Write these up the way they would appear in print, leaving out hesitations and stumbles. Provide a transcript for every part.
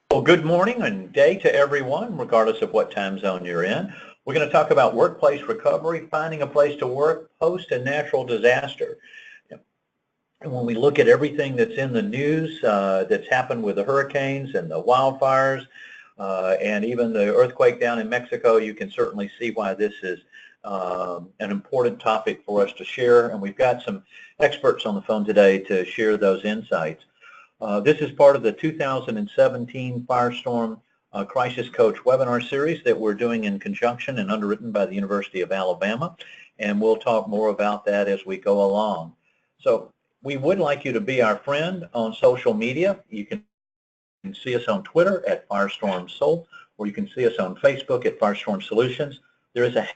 Well, good morning and day to everyone, regardless of what time zone you're in. We're going to talk about workplace recovery, finding a place to work post a natural disaster. And when we look at everything that's in the news that's happened with the hurricanes and the wildfires and even the earthquake down in Mexico, you can certainly see why this is an important topic for us to share. And we've got some experts on the phone today to share those insights. This is part of the 2017 Firestorm Crisis Coach webinar series that we're doing in conjunction and underwritten by the University of Alabama, and we'll talk more about that as we go along. So we would like you to be our friend on social media. You can see us on Twitter at Firestorm Sol, or you can see us on Facebook at Firestorm Solutions. There is a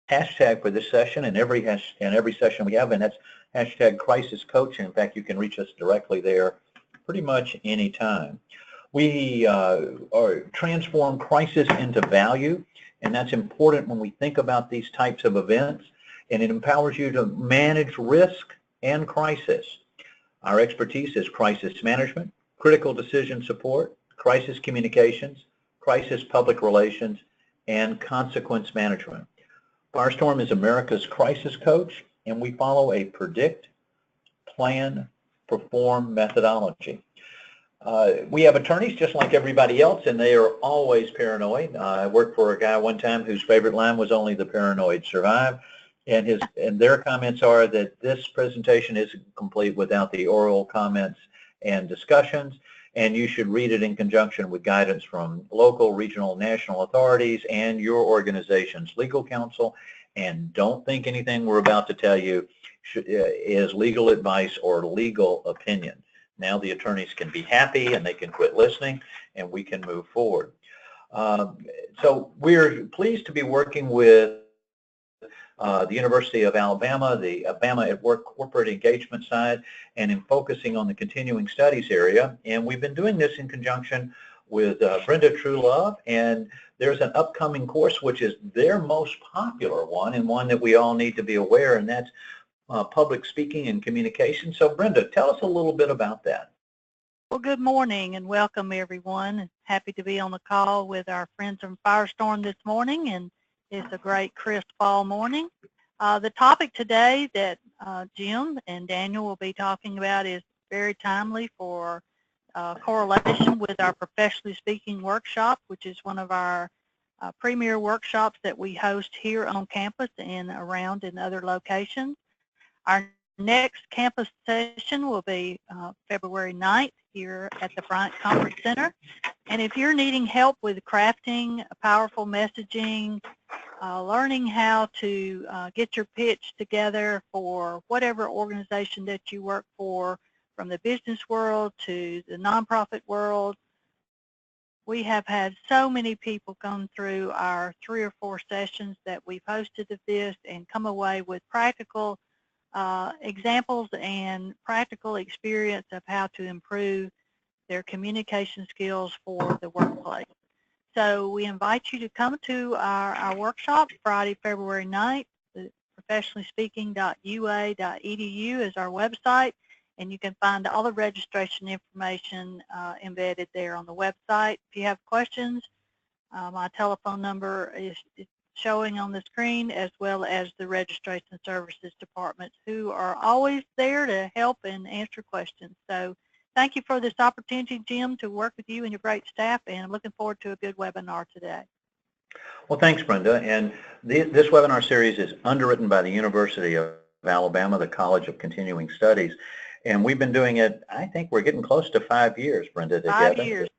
hashtag for this session and every session we have, and that's hashtag Crisis Coach. And in fact, you can reach us directly there pretty much any time. We transform crisis into value, and that's important when we think about these types of events, and it empowers you to manage risk and crisis. Our expertise is crisis management, critical decision support, crisis communications, crisis public relations, and consequence management. Firestorm is America's crisis coach, and we follow a predict, plan, perform methodology. We have attorneys just like everybody else, and they are always paranoid. I worked for a guy one time whose favorite line was "Only the paranoid survive," and their comments are that this presentation isn't complete without the oral comments and discussions, and you should read it in conjunction with guidance from local, regional, national authorities and your organization's legal counsel. And don't think anything we're about to tell you is legal advice or legal opinion. Now the attorneys can be happy and they can quit listening and we can move forward. So we're pleased to be working with the University of Alabama, the Alabama at Work corporate engagement side, and in focusing on the continuing studies area. And we've been doing this in conjunction with Brenda Truelove, and there's an upcoming course which is their most popular one and one that we all need to be aware, and that's public speaking and communication. So Brenda, tell us a little bit about that. Well, good morning and welcome everyone. Happy to be on the call with our friends from Firestorm this morning, and it's a great crisp fall morning. The topic today that Jim and Daniel will be talking about is very timely for correlation with our professionally speaking workshop, which is one of our premier workshops that we host here on campus and around in other locations. Our next campus session will be February 9th here at the Bryant Conference Center. And if you're needing help with crafting powerful messaging, learning how to get your pitch together for whatever organization that you work for, from the business world to the nonprofit world, we have had so many people come through our 3 or 4 sessions that we've hosted of this and come away with practical examples and practical experience of how to improve their communication skills for the workplace. So we invite you to come to our workshop Friday, February 9th. Professionallyspeaking.ua.edu is our website, and you can find all the registration information embedded there on the website. If you have questions, my telephone number is showing on the screen, as well as the registration services department, who are always there to help and answer questions. So thank you for this opportunity, Jim, to work with you and your great staff, and I'm looking forward to a good webinar today. Well, thanks, Brenda. And this webinar series is underwritten by the University of Alabama, the College of Continuing Studies, and we've been doing it, I think we're getting close to 5 years, Brenda, together. 5 years,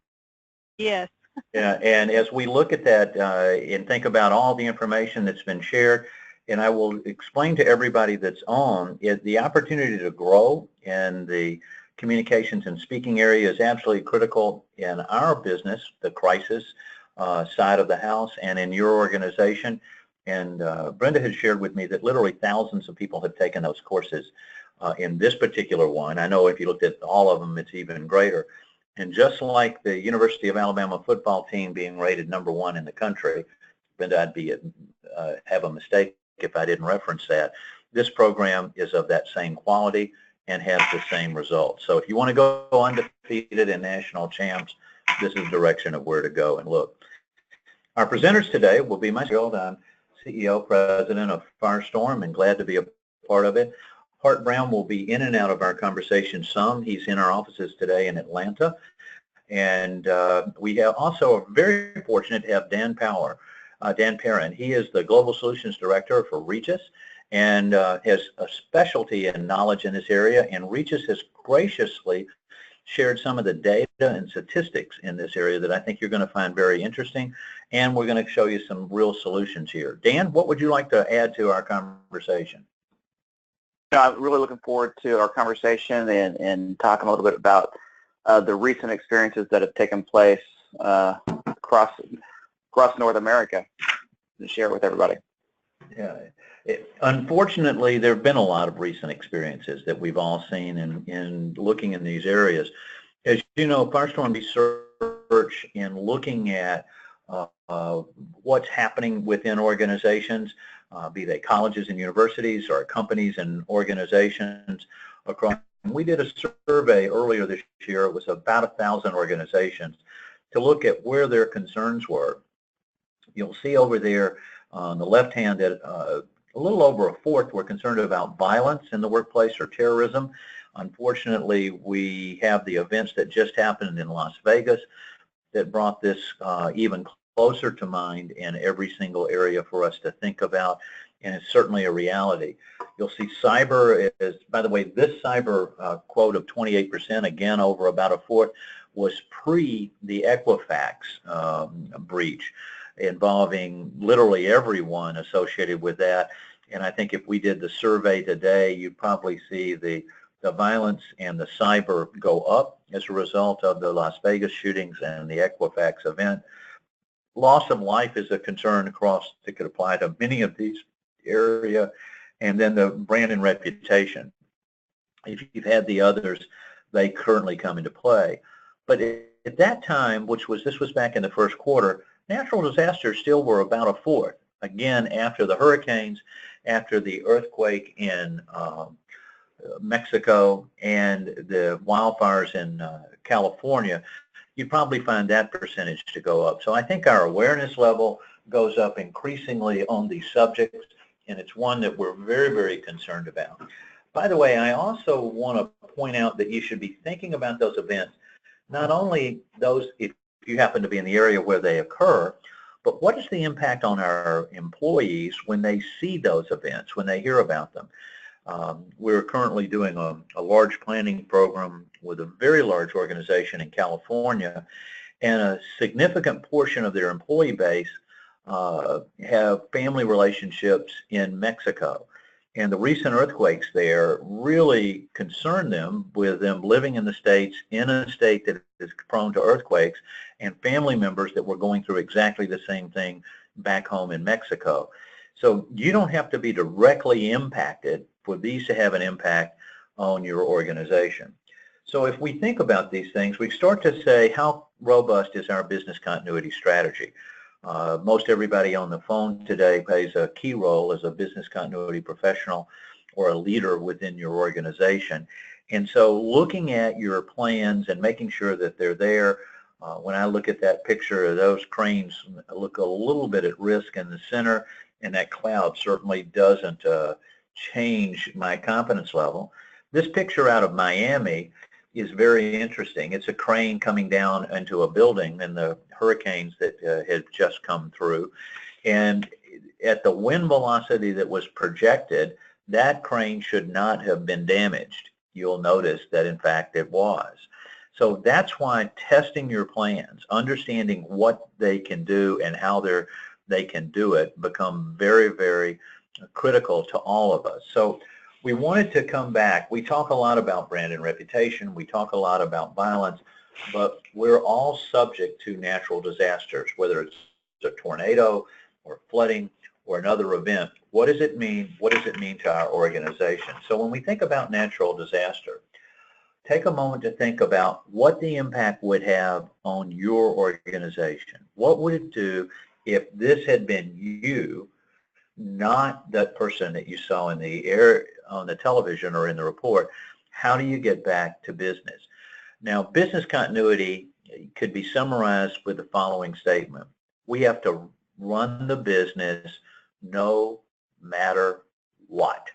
yes. Yeah, and as we look at that and think about all the information that's been shared, and I will explain to everybody that's on, the opportunity to grow in the communications and speaking area is absolutely critical in our business, the crisis side of the house, and in your organization. And Brenda has shared with me that literally thousands of people have taken those courses in this particular one. I know if you looked at all of them, it's even greater. And just like the University of Alabama football team being rated #1 in the country, Brenda, I'd be have a mistake if I didn't reference that. This program is of that same quality and has the same results. So if you want to go undefeated and national champs, this is the direction of where to go and look. Our presenters today will be myself. I'm CEO, President of Firestorm, and glad to be a part of it. Hart Brown will be in and out of our conversation some. He's in our offices today in Atlanta. And we have also are very fortunate to have Dan Perrin. He is the Global Solutions Director for REGUS and has a specialty and knowledge in this area. And REGUS has graciously shared some of the data and statistics in this area that I think you're going to find very interesting. And we're going to show you some real solutions here. Dan, what would you like to add to our conversation? I'm really looking forward to our conversation and talking a little bit about the recent experiences that have taken place across North America and share it with everybody. Yeah. Unfortunately, there have been a lot of recent experiences that we've all seen in looking in these areas. As you know, Firestorm research in looking at what's happening within organizations, be they colleges and universities or companies and organizations across. We did a survey earlier this year. It was about 1,000 organizations to look at where their concerns were. You'll see over there on the left hand that a little over a fourth were concerned about violence in the workplace or terrorism. Unfortunately, we have the events that just happened in Las Vegas that brought this even closer to mind in every single area for us to think about, and it's certainly a reality. You'll see cyber is, by the way, this cyber quote of 28%, again over about a fourth, was pre the Equifax breach, involving literally everyone associated with that. And I think if we did the survey today, you'd probably see the violence and the cyber go up as a result of the Las Vegas shootings and the Equifax event. Loss of life is a concern across that could apply to many of these area, and then the brand and reputation. If you've had the others, they currently come into play. But at that time, this was back in the first quarter, natural disasters still were about a fourth. Again, after the hurricanes, after the earthquake in Mexico and the wildfires in California, you'd probably find that percentage to go up. So I think our awareness level goes up increasingly on these subjects, and it's one that we're very, very concerned about. By the way, I also want to point out that you should be thinking about those events, not only those if you happen to be in the area where they occur, but what is the impact on our employees when they see those events, when they hear about them? We're currently doing a large planning program with a very large organization in California, and a significant portion of their employee base have family relationships in Mexico. And the recent earthquakes there really concern them, with them living in the States, in a state that is prone to earthquakes, and family members that were going through exactly the same thing back home in Mexico. So you don't have to be directly impacted for these to have an impact on your organization. So if we think about these things, we start to say, how robust is our business continuity strategy? Most everybody on the phone today plays a key role as a business continuity professional or a leader within your organization. And so looking at your plans and making sure that they're there, when I look at that picture, those cranes look a little bit at risk in the center, and that cloud certainly doesn't change my confidence level. This picture out of Miami is very interesting. It's a crane coming down into a building in the hurricanes that had just come through. And at the wind velocity that was projected, that crane should not have been damaged. You'll notice that, in fact, it was. So that's why testing your plans, understanding what they can do and how they can do it, become very, very critical to all of us. So we wanted to come back. We talk a lot about brand and reputation. We talk a lot about violence, but we're all subject to natural disasters, whether it's a tornado or flooding or another event. What does it mean? What does it mean to our organization? So when we think about natural disaster, take a moment to think about what the impact would have on your organization. What would it do if this had been you, not that person that you saw in the air on the television or in the report? How do you get back to business? Now, business continuity could be summarized with the following statement. We have to run the business no matter what.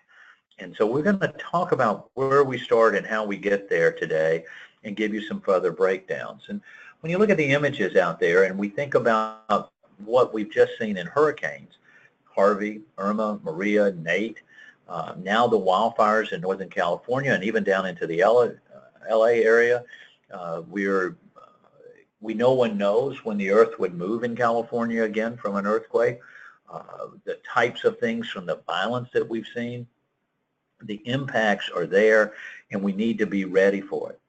And so we're going to talk about where we start and how we get there today and give you some further breakdowns. And when you look at the images out there and we think about what we've just seen in hurricanes, Harvey, Irma, Maria, Nate, now the wildfires in Northern California and even down into the LA area, no one knows when the earth would move in California again from an earthquake. The types of things from the violence that we've seen, the impacts are there, and we need to be ready for it.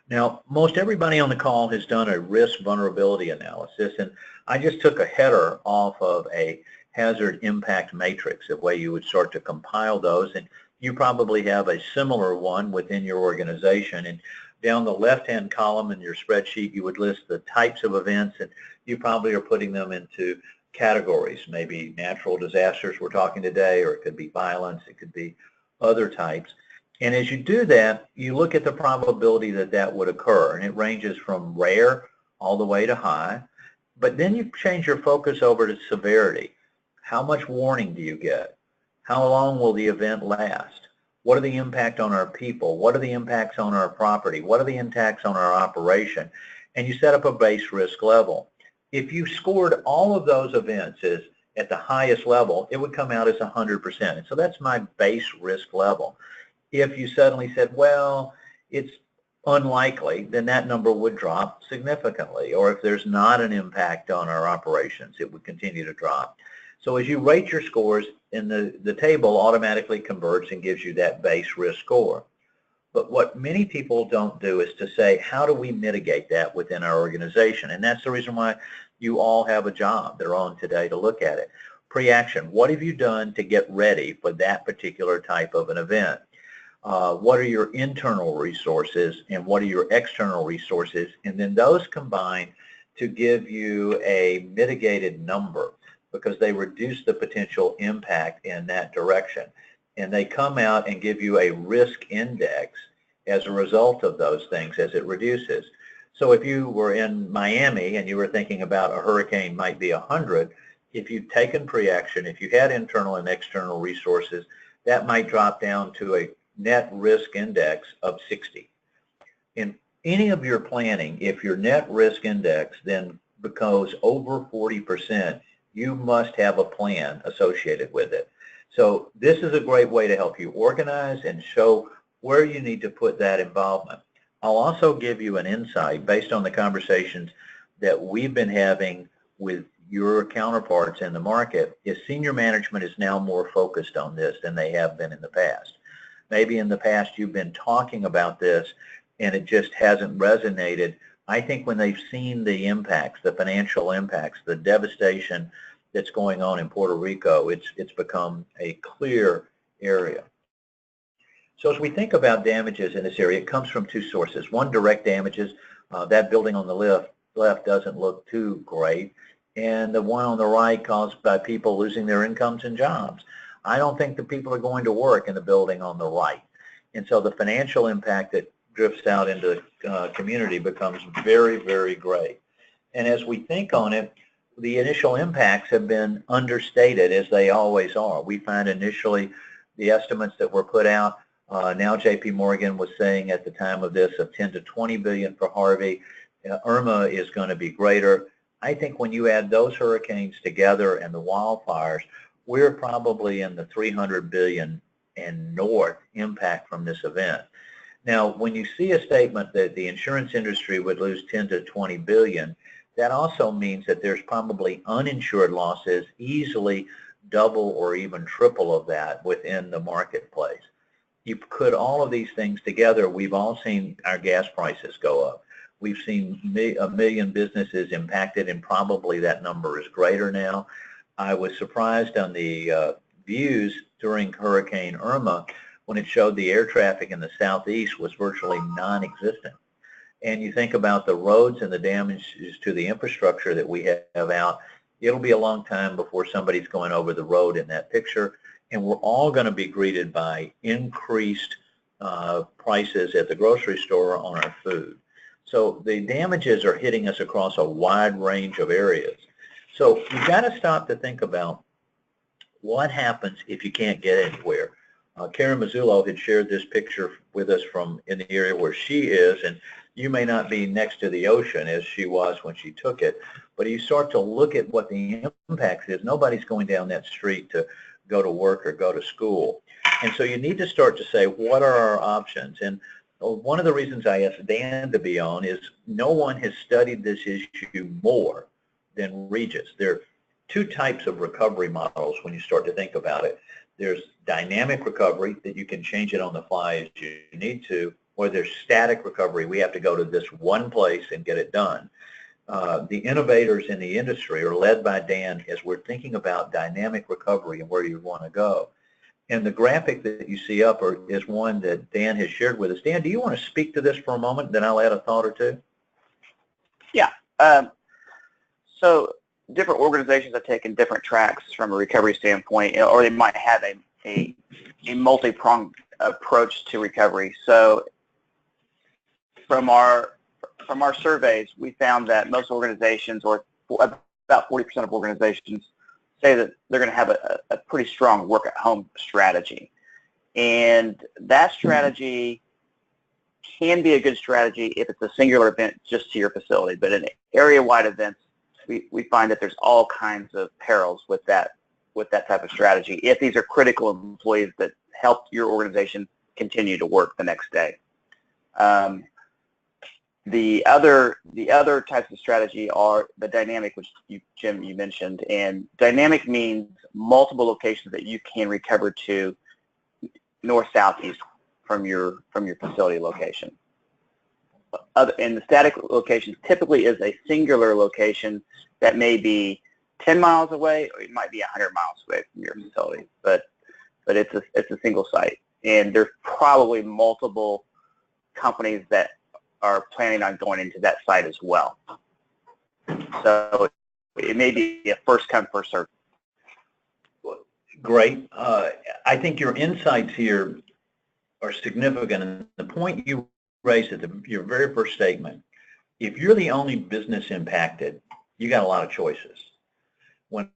Now, most everybody on the call has done a risk vulnerability analysis, and I just took a header off of a hazard impact matrix, the way you would start to compile those, and you probably have a similar one within your organization. And down the left-hand column in your spreadsheet, you would list the types of events, and you probably are putting them into categories, maybe natural disasters we're talking today, or it could be violence, it could be other types. And as you do that, you look at the probability that that would occur, and it ranges from rare all the way to high. But then you change your focus over to severity. How much warning do you get? How long will the event last? What are the impact on our people? What are the impacts on our property? What are the impacts on our operation? And you set up a base risk level. If you scored all of those events as at the highest level, it would come out as 100%. And so that's my base risk level. If you suddenly said, well, it's unlikely, then that number would drop significantly. Or if there's not an impact on our operations, it would continue to drop. So as you rate your scores, in the table automatically converts and gives you that base risk score. But what many people don't do is to say, how do we mitigate that within our organization? And that's the reason why you all have a job they're on today to look at it. Pre-action, what have you done to get ready for that particular type of an event? What are your internal resources and what are your external resources? And then those combine to give you a mitigated number because they reduce the potential impact in that direction. And they come out and give you a risk index as a result of those things as it reduces. So if you were in Miami and you were thinking about a hurricane might be 100, if you've taken pre-action, if you had internal and external resources, that might drop down to a net risk index of 60. In any of your planning, if your net risk index then becomes over 40%, you must have a plan associated with it. So this is a great way to help you organize and show where you need to put that involvement. I'll also give you an insight based on the conversations that we've been having with your counterparts in the market, is senior management is now more focused on this than they have been in the past. Maybe in the past you've been talking about this and it just hasn't resonated. I think when they've seen the impacts, the financial impacts, the devastation that's going on in Puerto Rico, it's become a clear area. So as we think about damages in this area, it comes from two sources. One, direct damages. That building on the left doesn't look too great. And the one on the right caused by people losing their incomes and jobs. I don't think the people are going to work in the building on the right. And so the financial impact that drifts out into the community becomes very, very great. And as we think on it, the initial impacts have been understated, as they always are. We find initially the estimates that were put out, now JP Morgan was saying at the time of this of 10 to 20 billion for Harvey. Irma is going to be greater. I think when you add those hurricanes together and the wildfires, we're probably in the 300 billion and north impact from this event. Now, when you see a statement that the insurance industry would lose 10 to 20 billion, that also means that there's probably uninsured losses easily double or even triple of that within the marketplace. You put all of these things together, we've all seen our gas prices go up. We've seen a million businesses impacted, and probably that number is greater now. I was surprised on the views during Hurricane Irma when it showed the air traffic in the southeast was virtually non-existent. And you think about the roads and the damages to the infrastructure that we have out, it'll be a long time before somebody's going over the road in that picture. And we're all going to be greeted by increased prices at the grocery store on our food. So the damages are hitting us across a wide range of areas. So you've got to stop to think about what happens if you can't get anywhere. Karen Mazzullo had shared this picture with us from in the area where she is, and you may not be next to the ocean as she was when she took it, but you start to look at what the impact is. Nobody's going down that street to go to work or go to school. And so you need to start to say, what are our options? And one of the reasons I asked Dan to be on is no one has studied this issue more than REGUS. There are two types of recovery models when you start to think about it. There's dynamic recovery, that you can change it on the fly as you need to, or there's static recovery. We have to go to this one place and get it done. The innovators in the industry are led by Dan as we're thinking about dynamic recovery and where you want to go. And the graphic that you see up is one that Dan has shared with us. Dan, do you want to speak to this for a moment? Then I'll add a thought or two. Yeah. So different organizations have taken different tracks from a recovery standpoint, or they might have a multi-pronged approach to recovery. So from our surveys, we found that most organizations, or about 40% of organizations, say that they're going to have a pretty strong work-at-home strategy. And that strategy can be a good strategy if it's a singular event just to your facility. But in area-wide events, we find that there's all kinds of perils with that type of strategy if these are critical employees that help your organization continue to work the next day. The other types of strategy are the dynamic, which Jim, you mentioned, and dynamic means multiple locations that you can recover to north, south, east from your facility location. And the static location typically is a singular location that may be 10 miles away, or it might be 100 miles away from your facility, but it's a single site, and there's probably multiple companies that are planning on going into that site as well. So it may be a first come, first served. Great. I think your insights here are significant, and the point you raised at your very first statement, if you're the only business impacted, you got a lot of choices. When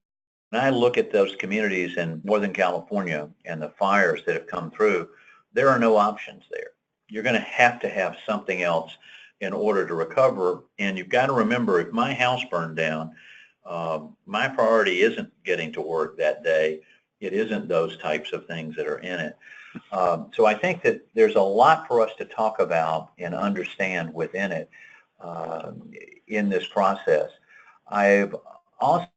I look at those communities in Northern California and the fires that have come through, there are no options there. You're going to have something else in order to recover. And you've got to remember, if my house burned down, my priority isn't getting to work that day. It isn't those types of things that are in it. So I think that there's a lot for us to talk about and understand within it in this process. I've also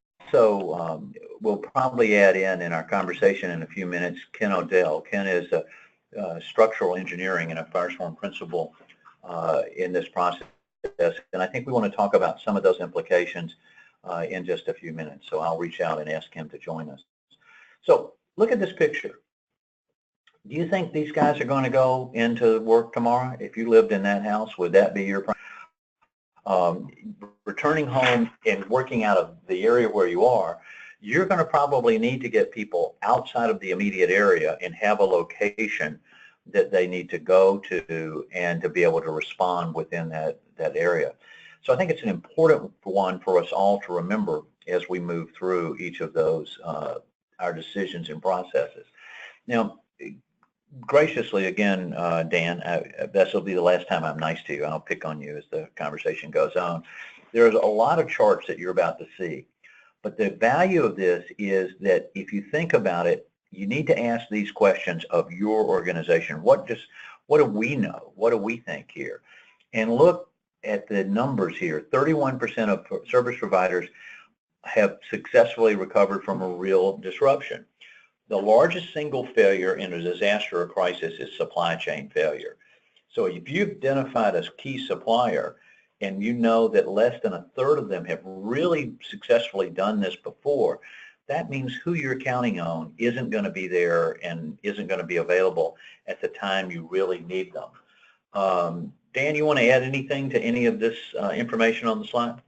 will probably add in our conversation in a few minutes, Ken Odell. Ken is a structural engineering and a Firestorm principal in this process, and I think we want to talk about some of those implications in just a few minutes. So I'll reach out and ask him to join us. So look at this picture. Do you think these guys are going to go into work tomorrow? If you lived in that house, would that be your returning home and working out of the area where you are? You're going to probably need to get people outside of the immediate area and have a location that they need to go to and to be able to respond within that area. So I think it's an important one for us all to remember as we move through each of those, our decisions and processes. Now, graciously, again, Dan, this will be the last time I'm nice to you. I'll pick on you as the conversation goes on. There's a lot of charts that you're about to see. But the value of this is that if you think about it, you need to ask these questions of your organization. What do we know? What do we think here? And look at the numbers here. 31% of service providers have successfully recovered from a real disruption. The largest single failure in a disaster or crisis is supply chain failure. So if you've identified a key supplier and you know that less than a third of them have really successfully done this before, that means who you're counting on isn't going to be there and isn't going to be available at the time you really need them. Dan, you want to add anything to any of this information on the slide?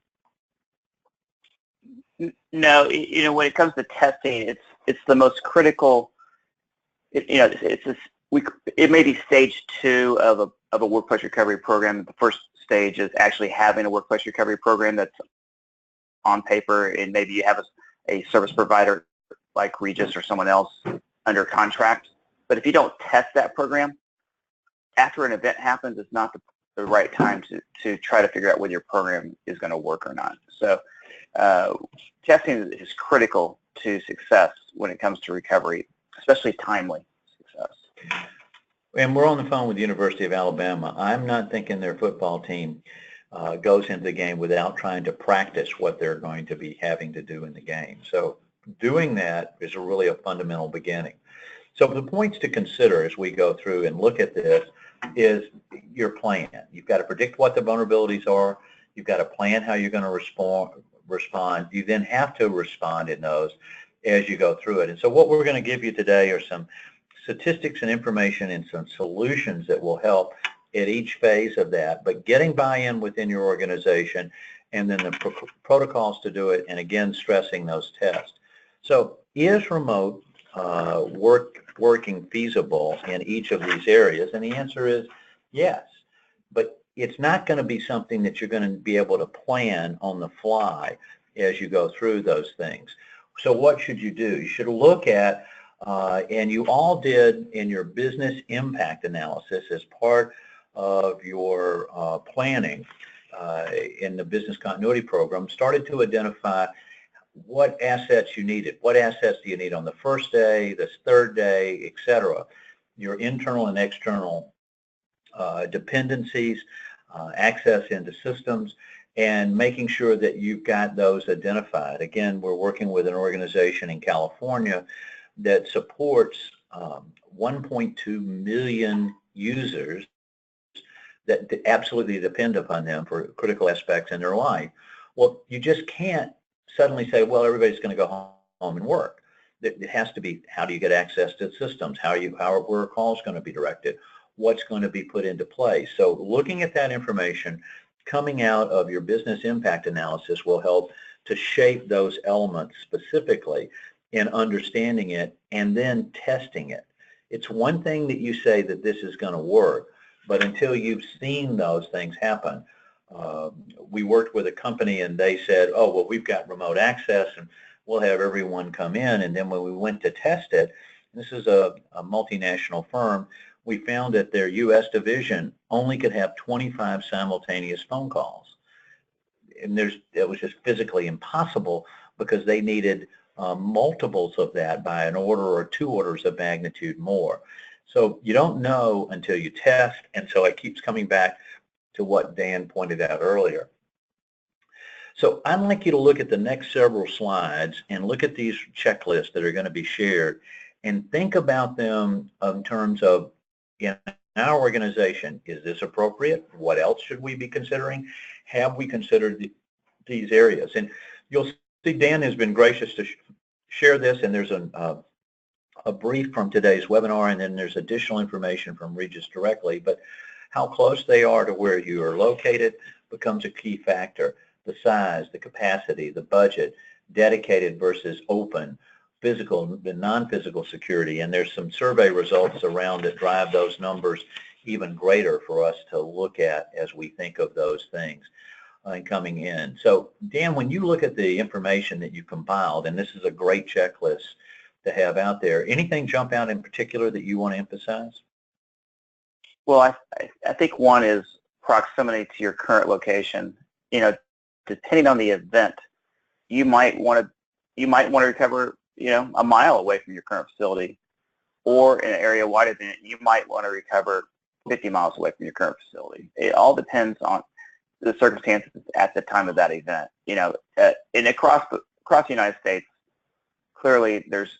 No, when it comes to testing, it's the most critical. It may be stage 2 of a workplace recovery program. The first stage is actually having a workplace recovery program that's on paper, and maybe you have a service provider like REGUS or someone else under contract. But if you don't test that program, after an event happens, it's not the right time to try to figure out whether your program is going to work or not. So testing is critical to success when it comes to recovery, especially timely success. And we're on the phone with the University of Alabama. I'm not thinking their football team goes into the game without trying to practice what they're going to be having to do in the game. So doing that is really a fundamental beginning. So the points to consider as we go through and look at this is your plan. You've got to predict what the vulnerabilities are. You've got to plan how you're going to respond. You then have to respond in those as you go through it. And so what we're going to give you today are some statistics and information and some solutions that will help at each phase of that, but getting buy-in within your organization and then the protocols to do it, and again, stressing those tests. So is remote working feasible in each of these areas? And the answer is yes, but it's not going to be something that you're going to be able to plan on the fly as you go through those things. So what should you do? You should look at, and you all did in your business impact analysis as part of your planning in the business continuity program, started to identify what assets you needed. What assets do you need on the first day, the third day, et cetera? Your internal and external dependencies, access into systems, and making sure that you've got those identified. Again, we're working with an organization in California that supports 1.2 million users that absolutely depend upon them for critical aspects in their life. Well, you just can't suddenly say, well, everybody's going to go home and work. It has to be, how do you get access to systems? How are calls going to be directed? What's going to be put into place? So looking at that information coming out of your business impact analysis will help to shape those elements specifically in understanding it and then testing it. It's one thing that you say that this is going to work, but until you've seen those things happen. We worked with a company and they said, oh, well, we've got remote access and we'll have everyone come in. And then when we went to test it, this is a multinational firm, we found that their U.S. division only could have 25 simultaneous phone calls. And it was just physically impossible because they needed multiples of that by an order or 2 orders of magnitude more. So you don't know until you test, and so it keeps coming back to what Dan pointed out earlier. So I'd like you to look at the next several slides and look at these checklists that are going to be shared and think about them in terms of, in our organization, is this appropriate? What else should we be considering? Have we considered these areas? And you'll see Dan has been gracious to share this, and there's a brief from today's webinar, and then there's additional information from Regis directly, but how close they are to where you are located becomes a key factor. The size, the capacity, the budget, dedicated versus open, physical and non-physical security, and there's some survey results around that drive those numbers even greater for us to look at as we think of those things coming in. So Dan, when you look at the information that you compiled, and this is a great checklist to have out there, anything jump out in particular that you want to emphasize? Well, I think one is proximity to your current location. You know, depending on the event, you might want to recover, you know, a mile away from your current facility, or in an area-wide event, you might want to recover 50 miles away from your current facility. It all depends on the circumstances at the time of that event. You know, and across the United States, clearly there's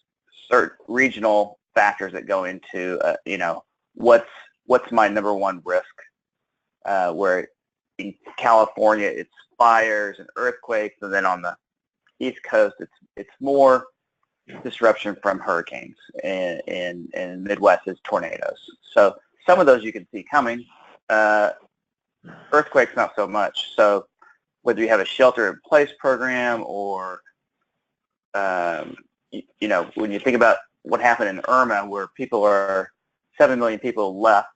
certain regional factors that go into, you know, what's my number one risk, where in California it's fires and earthquakes, and then on the East Coast it's more disruption from hurricanes, and Midwest is tornadoes. So some of those you can see coming. Earthquakes not so much. So whether you have a shelter-in-place program or you know, when you think about what happened in Irma, where 7 million people left,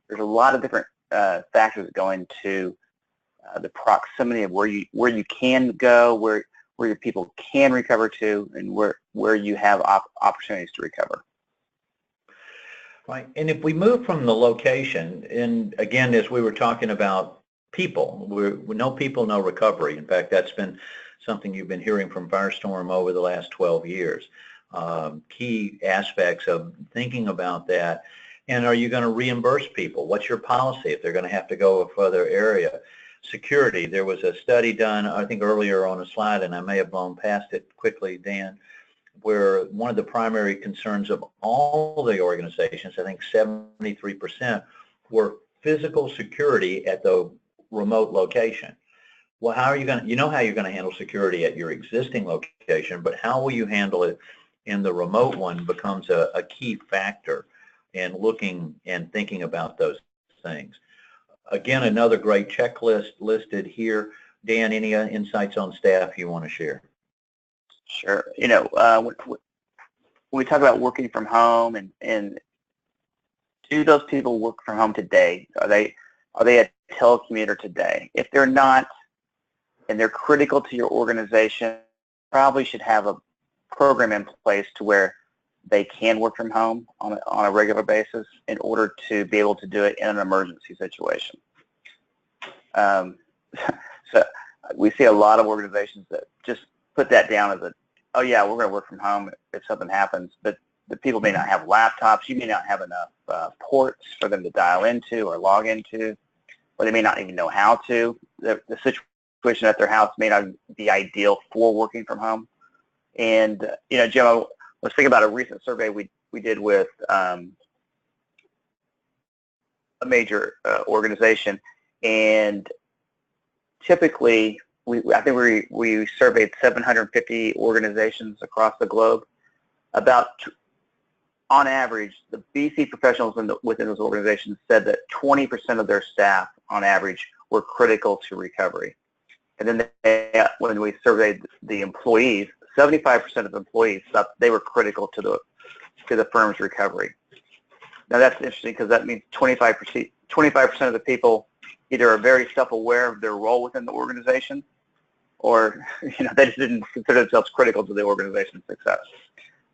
there's a lot of different factors that go into the proximity of where you can go, where your people can recover to, and where you have opportunities to recover. Right, and if we move from the location, and again, as we were talking about people, no people, no recovery. In fact, that's been something you've been hearing from Firestorm over the last 12 years. Key aspects of thinking about that. And are you going to reimburse people? What's your policy if they're going to have to go a further area? Security, there was a study done, I think earlier on a slide, and I may have blown past it quickly, Dan, where one of the primary concerns of all the organizations, I think 73%, were physical security at the remote location. Well, how are you going to, you know how you're going to handle security at your existing location, but how will you handle it in the remote one becomes a key factor in looking and thinking about those things. Again, another great checklist listed here. Dan, any insights on staff you want to share? Sure. You know, when we talk about working from home, and do those people work from home today? Are they a telecommuter today? If they're not, and they're critical to your organization, probably should have a program in place to where they can work from home on a regular basis in order to be able to do it in an emergency situation. So we see a lot of organizations that just put that down as oh yeah, we're going to work from home if something happens, but the people may not have laptops, you may not have enough ports for them to dial into or log into, or they may not even know how to. The situation at their house may not be ideal for working from home. And, you know, Jim, I was thinking about a recent survey we did with a major organization, and typically, I think we surveyed 750 organizations across the globe. On average, the BC professionals within those organizations said that 20% of their staff, on average, were critical to recovery. And then when we surveyed the employees, 75% of employees thought they were critical to the firm's recovery. Now that's interesting because that means 25% of the people either are very self-aware of their role within the organization, or you know, they just didn't consider themselves critical to the organization's success.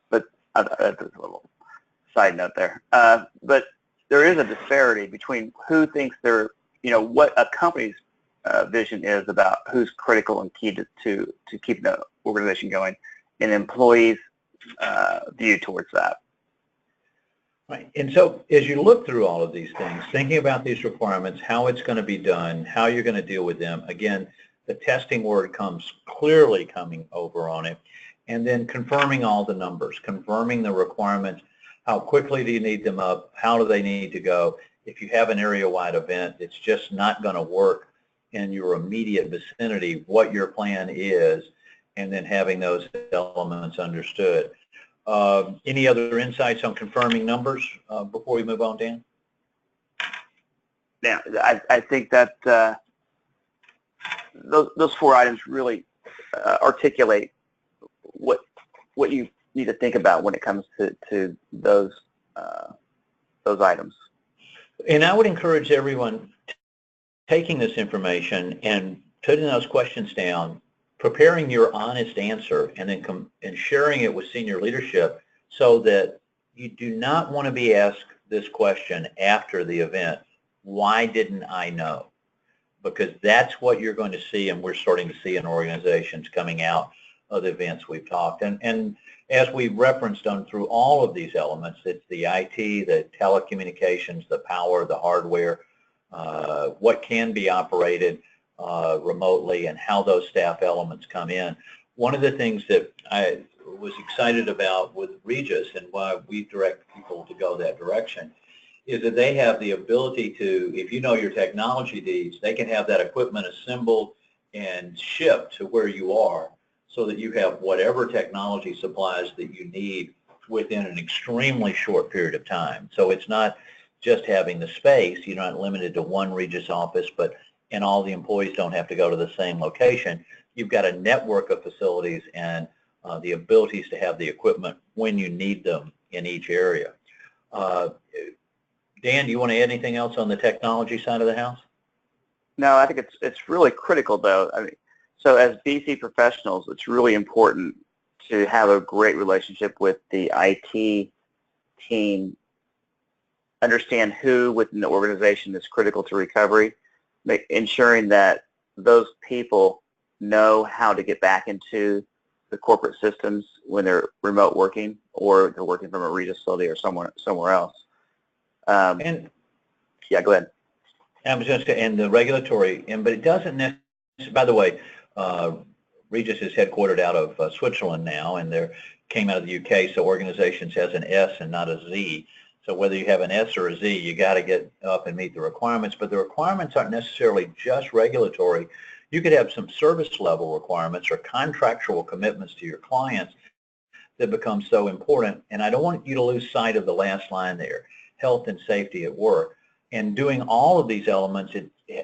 But that's a little side note there. But there is a disparity between who thinks they're, you know, what a company's vision is about who's critical and key to keep the organization going, and employees' view towards that. Right. And so as you look through all of these things, thinking about these requirements, how it's going to be done, how you're going to deal with them, again, the testing word comes clearly coming over on it, and then confirming all the numbers, confirming the requirements, how quickly do you need them up, how do they need to go. If you have an area-wide event, it's just not going to work in your immediate vicinity, what your plan is, and then having those elements understood. Any other insights on confirming numbers before we move on, Dan? Yeah, I think that those four items really articulate what you need to think about when it comes to those items. And I would encourage everyone taking this information and putting those questions down, preparing your honest answer, and then sharing it with senior leadership, so that you do not want to be asked this question after the event: why didn't I know? Because that's what you're going to see, and we're starting to see in organizations coming out of the events we've talked. And as we referenced through all of these elements, it's the IT, the telecommunications, the power, the hardware, what can be operated remotely, and how those staff elements come in. One of the things that I was excited about with REGUS, and why we direct people to go that direction, is that they have the ability to, if you know your technology needs, they can have that equipment assembled and shipped to where you are, so that you have whatever technology supplies that you need within an extremely short period of time. So it's not just having the space, you're not limited to one REGUS office, and all the employees don't have to go to the same location. You've got a network of facilities and the abilities to have the equipment when you need them in each area. Dan, do you want to add anything else on the technology side of the house? No, I think it's really critical though. I mean, so as BC professionals, it's really important to have a great relationship with the IT team, understand who within the organization is critical to recovery, ensuring that those people know how to get back into the corporate systems when they're remote working or they're working from a REGUS facility or somewhere else. And yeah, go ahead. I was going to say, and the regulatory, but it doesn't necessarily, by the way, REGUS is headquartered out of Switzerland now, and they came out of the UK, so organizations has an S and not a Z. So whether you have an S or a Z, you got to get up and meet the requirements, but the requirements aren't necessarily just regulatory. You could have some service level requirements or contractual commitments to your clients that become so important, and I don't want you to lose sight of the last line there, health and safety at work. And doing all of these elements,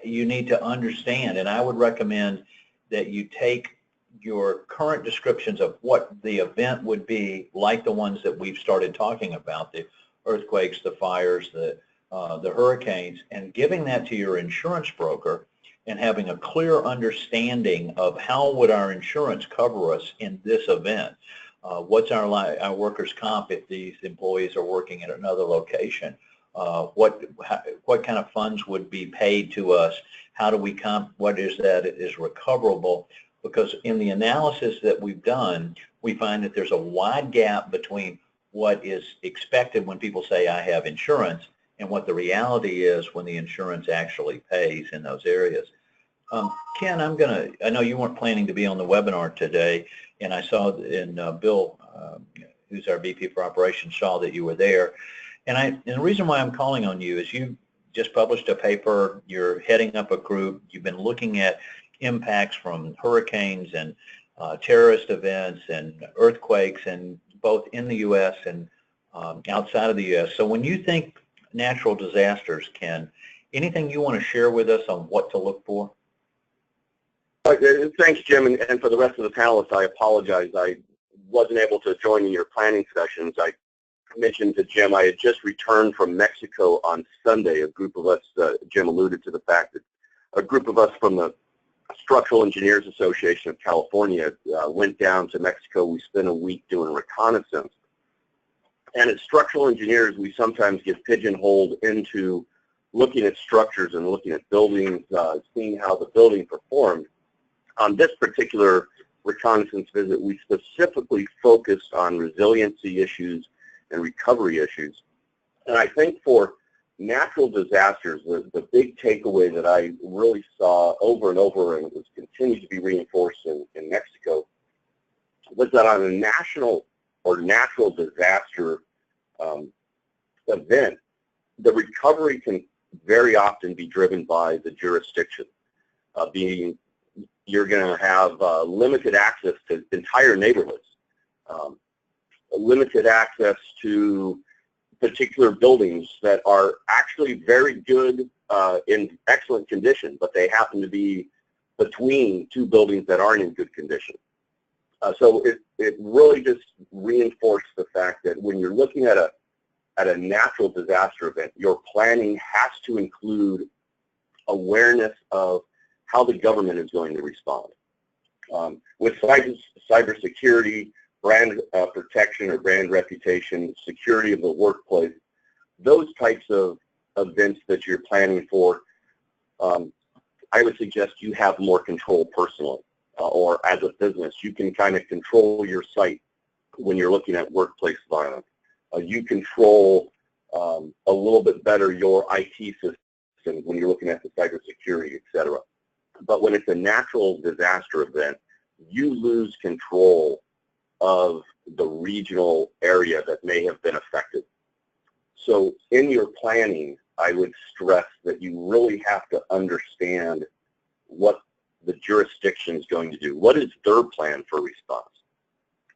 you need to understand, and I would recommend that you take your current descriptions of what the event would be, like the ones that we've started talking about, the earthquakes, the fires, the hurricanes, and giving that to your insurance broker and having a clear understanding of how would our insurance cover us in this event. What's our workers' comp if these employees are working at another location? What kind of funds would be paid to us? How do we what is that is recoverable? Because in the analysis that we've done, we find that there's a wide gap between what is expected when people say I have insurance and what the reality is when the insurance actually pays in those areas. Ken, I know you weren't planning to be on the webinar today, and I saw in Bill, who's our VP for Operations, saw that you were there. And the reason why I'm calling on you is you just published a paper, you're heading up a group, you've been looking at impacts from hurricanes and terrorist events and earthquakes, and both in the U.S. and outside of the U.S. So when you think natural disasters, Ken, anything you want to share with us on what to look for? Thanks, Jim, and for the rest of the panelists, I apologize. I wasn't able to join in your planning sessions. I mentioned to Jim I had just returned from Mexico on Sunday. A group of us, Jim alluded to the fact that a group of us from the Structural Engineers Association of California went down to Mexico. We spent a week doing reconnaissance. And as structural engineers, we sometimes get pigeonholed into looking at structures and looking at buildings, seeing how the building performed. On this particular reconnaissance visit, we specifically focused on resiliency issues and recovery issues. And I think for natural disasters, the big takeaway that I really saw over and over, and it was continued to be reinforced in Mexico, was that on a national or natural disaster event, the recovery can very often be driven by the jurisdiction. You're going to have limited access to entire neighborhoods, limited access to particular buildings that are actually very good, in excellent condition, but they happen to be between two buildings that aren't in good condition. So it really just reinforced the fact that when you're looking at a natural disaster event, your planning has to include awareness of how the government is going to respond. With cybersecurity, brand protection or brand reputation, security of the workplace, those types of events that you're planning for, I would suggest you have more control personally or as a business. You can kind of control your site when you're looking at workplace violence. You control a little bit better your IT systems when you're looking at the cybersecurity, et cetera. But when it's a natural disaster event, you lose control of the regional area that may have been affected. So in your planning, I would stress that you really have to understand what the jurisdiction is going to do. What is their plan for response?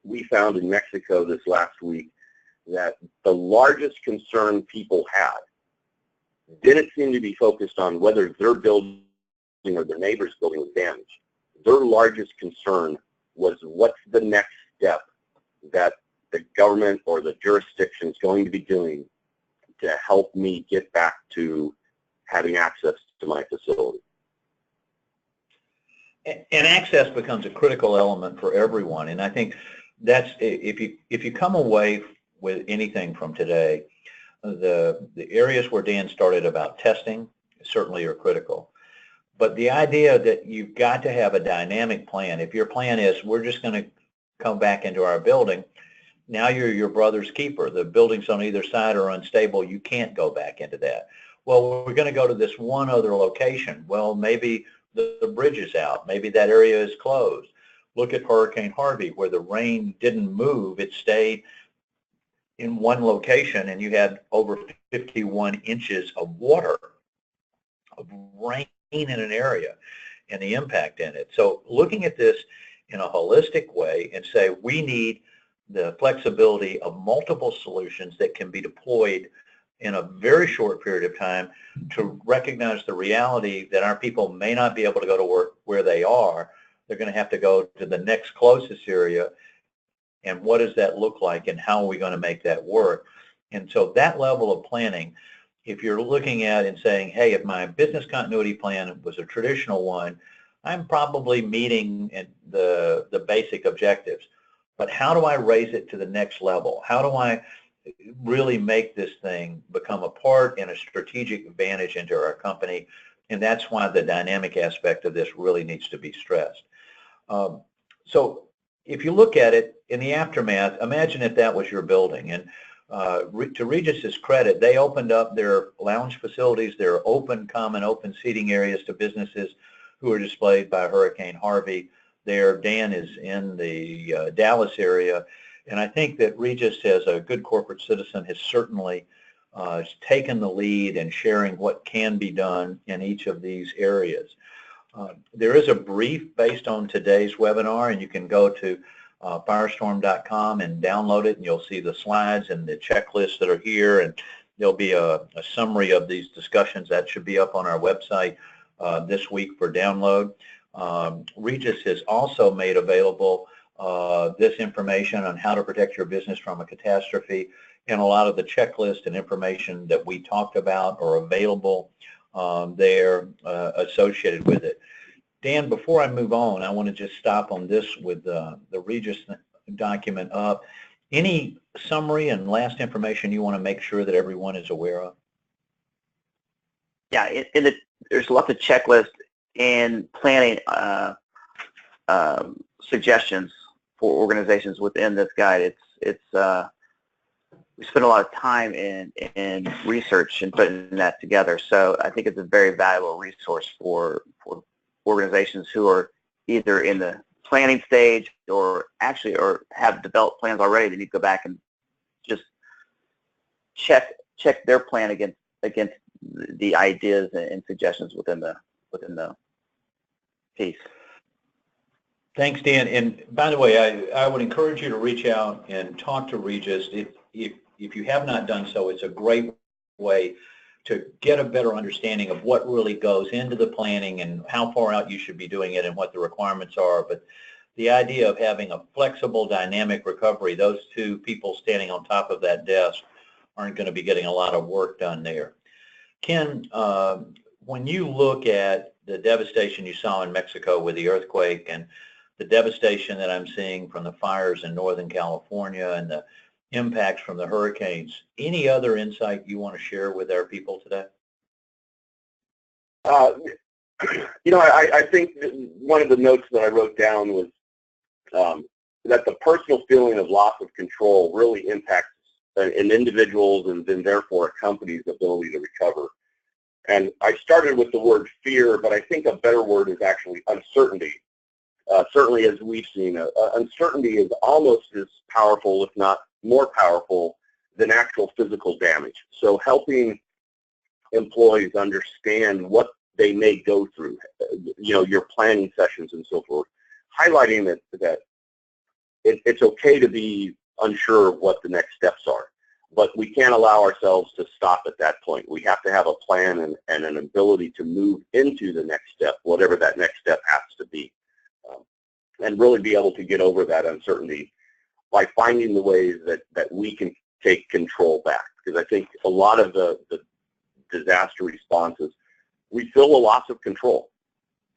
We found in Mexico this last week that the largest concern people had didn't seem to be focused on whether their building or their neighbor's building was damaged. Their largest concern was what's the next step that the government or the jurisdiction is going to be doing to help me get back to having access to my facility. And access becomes a critical element for everyone. And I think that's, if you come away with anything from today, the areas where Dan started about testing certainly are critical. But the idea that you've got to have a dynamic plan. If your plan is, we're just going to come back into our building, now you're your brother's keeper. The buildings on either side are unstable. You can't go back into that. Well, we're going to go to this one other location. Well, maybe the bridge is out. Maybe that area is closed. Look at Hurricane Harvey, where the rain didn't move. It stayed in one location, and you had over 51 inches of water, of rain in an area, and the impact in it. So looking at this in a holistic way and say, we need the flexibility of multiple solutions that can be deployed in a very short period of time to recognize the reality that our people may not be able to go to work where they are. They're going to have to go to the next closest area. And what does that look like, and how are we going to make that work? And so that level of planning, if you're looking at and saying, hey, if my business continuity plan was a traditional one, I'm probably meeting the basic objectives. But how do I raise it to the next level? How do I really make this thing become a part and a strategic advantage into our company? And that's why the dynamic aspect of this really needs to be stressed. So if you look at it in the aftermath, imagine if that was your building. And to Regis's credit, they opened up their lounge facilities, their common open seating areas to businesses who were displaced by Hurricane Harvey. There, Dan is in the Dallas area, and I think that Regis, as a good corporate citizen, has certainly taken the lead in sharing what can be done in each of these areas. There is a brief based on today's webinar, and you can go to firestorm.com and download it, and you'll see the slides and the checklists that are here, and there'll be a summary of these discussions that should be up on our website this week for download. Regis has also made available this information on how to protect your business from a catastrophe, and a lot of the checklist and information that we talked about are available there associated with it. Dan, before I move on, I want to just stop on this with the Regis document up. Any summary and last information you want to make sure that everyone is aware of? Yeah, there's lots of checklists and planning suggestions for organizations within this guide. We spend a lot of time in research and putting that together. So I think it's a very valuable resource for organizations who are either in the planning stage or have developed plans already. They need to go back and just check their plan against the ideas and suggestions within the piece. Thanks, Dan. And by the way, I would encourage you to reach out and talk to Regis. If you have not done so, it's a great way to get a better understanding of what really goes into the planning and how far out you should be doing it and what the requirements are. But the idea of having a flexible, dynamic recovery, those two people standing on top of that desk aren't going to be getting a lot of work done there. Ken, when you look at the devastation you saw in Mexico with the earthquake and the devastation that I'm seeing from the fires in Northern California and the impacts from the hurricanes, any other insight you want to share with our people today? I think one of the notes that I wrote down was that the personal feeling of loss of control really impacts an individual's and then therefore a company's ability to recover. And I started with the word fear, but I think a better word is actually uncertainty. Certainly, as we've seen, uncertainty is almost as powerful, if not more powerful, than actual physical damage. So helping employees understand what they may go through, your planning sessions and so forth, highlighting that it's okay to be unsure of what the next steps are, but we can't allow ourselves to stop at that point. We have to have a plan and an ability to move into the next step, whatever that next step has to be, and really be able to get over that uncertainty by finding the ways that we can take control back. because I think a lot of the disaster responses, we feel a loss of control.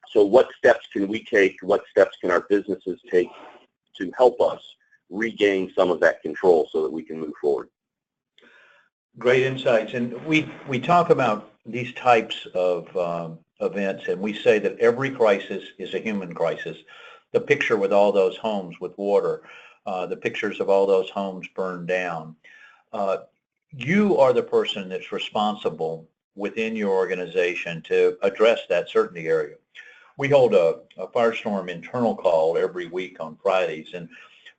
So what steps can we take, what steps can our businesses take to help us regain some of that control so that we can move forward? Great insights. And we talk about these types of events, and we say that every crisis is a human crisis. The picture with all those homes with water, the pictures of all those homes burned down. You are the person that's responsible within your organization to address that certainty area. We hold a Firestorm internal call every week on Fridays, and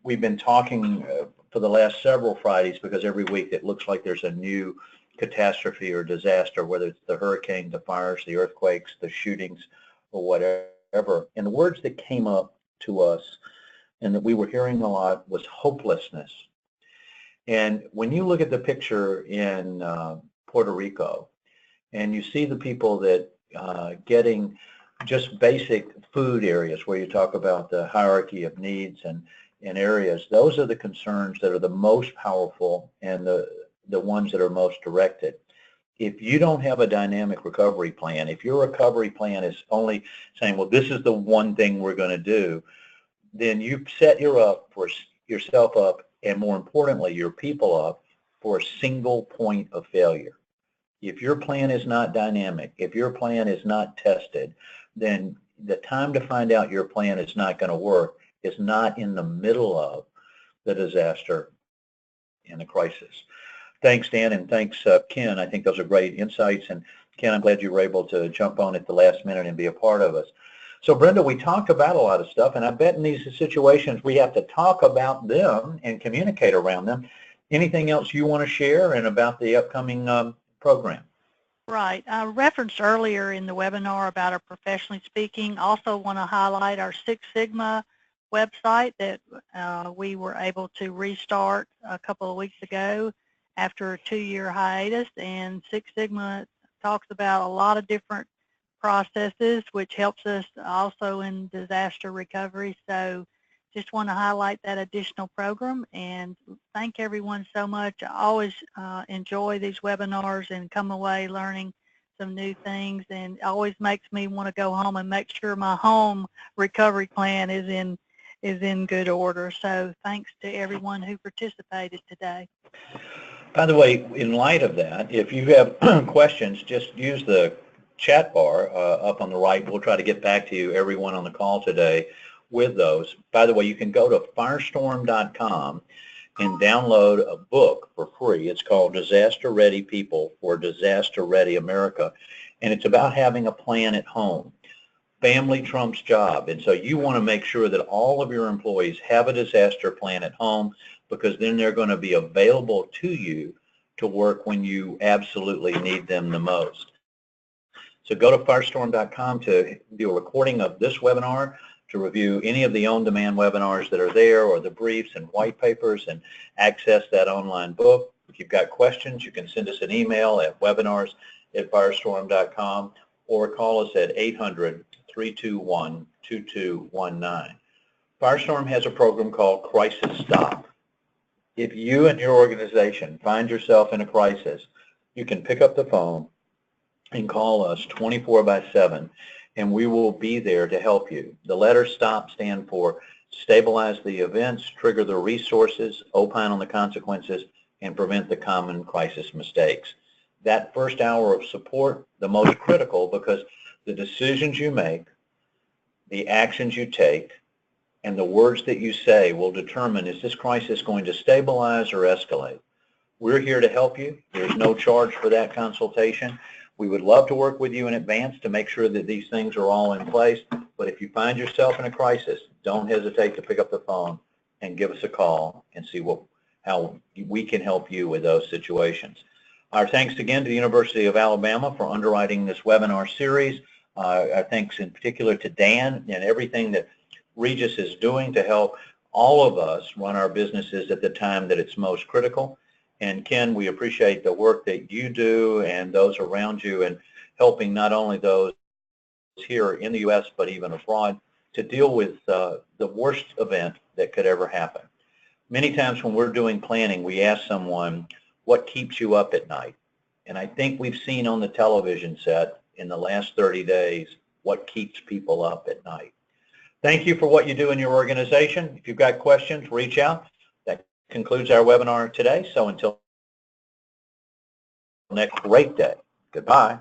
we've been talking for the last several Fridays because every week it looks like there's a new catastrophe or disaster, whether it's the hurricane, the fires, the earthquakes, the shootings, or whatever. And the words that came up to us and that we were hearing a lot was hopelessness. And when you look at the picture in Puerto Rico and you see the people that getting just basic food areas where you talk about the hierarchy of needs and areas, those are the concerns that are the most powerful and the ones that are most directed. If you don't have a dynamic recovery plan, if your recovery plan is only saying, well, this is the one thing we're going to do, then you set yourself up, and more importantly, your people up for a single point of failure. If your plan is not dynamic, if your plan is not tested, then the time to find out your plan is not going to work is not in the middle of the disaster and the crisis. Thanks, Dan, and thanks, Ken. I think those are great insights. And Ken, I'm glad you were able to jump on at the last minute and be a part of us. So, Brenda, we talked about a lot of stuff, and I bet in these situations we have to talk about them and communicate around them. Anything else you want to share and about the upcoming program? Right. I referenced earlier in the webinar about our professionally speaking. Also want to highlight our Six Sigma website that we were able to restart a couple of weeks ago after a 2-year hiatus. And Six Sigma talks about a lot of different processes, which helps us also in disaster recovery. So just want to highlight that additional program and thank everyone so much. I always enjoy these webinars and come away learning some new things, and it always makes me want to go home and make sure my home recovery plan is in good order. So thanks to everyone who participated today. By the way, in light of that, if you have questions, just use the chat bar up on the right. We'll try to get back to you, everyone on the call today, with those. By the way, you can go to firestorm.com and download a book for free. It's called Disaster Ready People for Disaster Ready America, and it's about having a plan at home. Family trumps job, and so you want to make sure that all of your employees have a disaster plan at home, because then they're going to be available to you to work when you absolutely need them the most. So go to firestorm.com to do a recording of this webinar, to review any of the on-demand webinars that are there, or the briefs and white papers, and access that online book. If you've got questions, you can send us an email at webinars@firestorm.com or call us at 800-321-2219. Firestorm has a program called Crisis Stop. If you and your organization find yourself in a crisis, you can pick up the phone and call us 24/7, and we will be there to help you. The letters STOP stand for stabilize the events, trigger the resources, opine on the consequences, and prevent the common crisis mistakes. That first hour of support, the most critical, because the decisions you make, the actions you take, and the words that you say will determine, is this crisis going to stabilize or escalate? We're here to help you. There's no charge for that consultation. We would love to work with you in advance to make sure that these things are all in place. But if you find yourself in a crisis, don't hesitate to pick up the phone and give us a call and see how we can help you with those situations. Our thanks again to the University of Alabama for underwriting this webinar series. Our thanks in particular to Dan and everything that REGUS is doing to help all of us run our businesses at the time that it's most critical. And Ken, we appreciate the work that you do and those around you, and helping not only those here in the U.S. but even abroad to deal with the worst event that could ever happen. Many times when we're doing planning, we ask someone, what keeps you up at night. And I think we've seen on the television set in the last 30 days what keeps people up at night. Thank you for what you do in your organization. If you've got questions, reach out. That concludes our webinar today. So until next great day, goodbye.